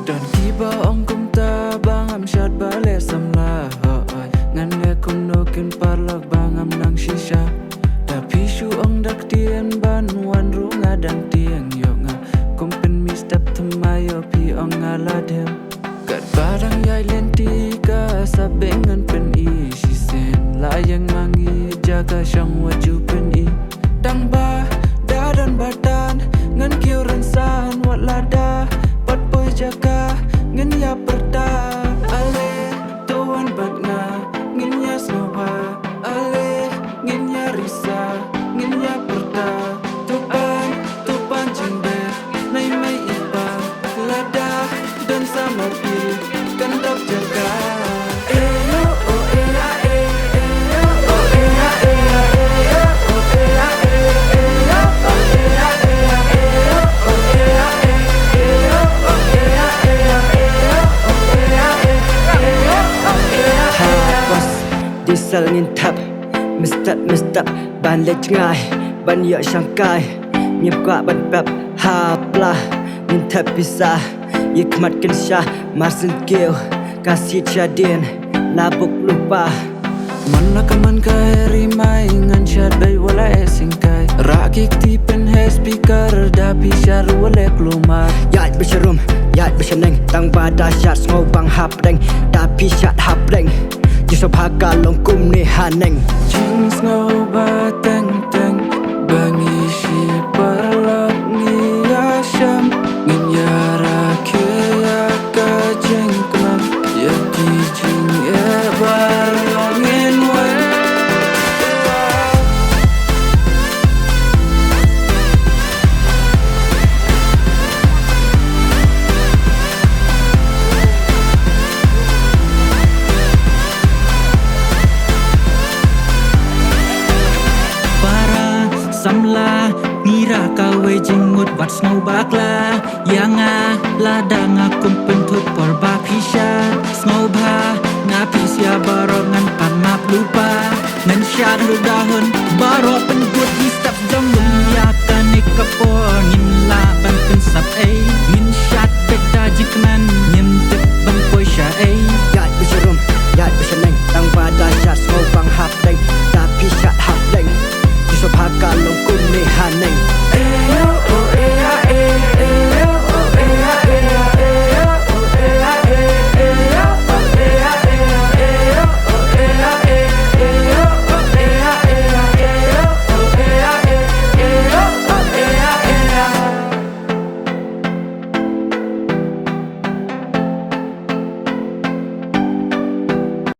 Dan kiba ong kumta bangam syat bale samla ngan le kum nokin parlok bangam nang shisha da pishu ong dak tien ban wan ru ngadang tieng yo nga kumpen mi step thmayo pi ong ngaladem kat barang yai lenti ka sabengan pen i shisen layang mangi jaga syang waju pen i dang ba dadan batan ngan kiu ransan wat lada pat boy jaga ngan ya perta ale tuan batna ngin ya snoba ale ngin ya risa ngin ya perta tupan jingbe nai mai ipa lada dan sama pi kan dap jaga Diesel ngin thap Mistap ban lech ngai ban yo shankai nyep kwa ban pep hapla ngin thap pisa yikmat kin sha marsin keu kasih chadin labuk lupa Mana kaman kai mai ngan syat bay wala esingkai rakik tipen he speaker da pisar wala klumar yat besharum yat beshaneng tang bada syat ngau bang hapdeng da pisat hapdeng Jusop haka long kum ni haneng Jing ngau ba teng teng bangi shi parlok ni asham ngin yara ke ya ka jeng klam ya ki jing e bar ngin wan Samla ngira kawe jengut wat snow bakla yanga ladanga kumpen thut por bakisha snow ba na pisya barongan pamap lupa nan syar dahun baro pen good di step jong ya kanik kapor ngin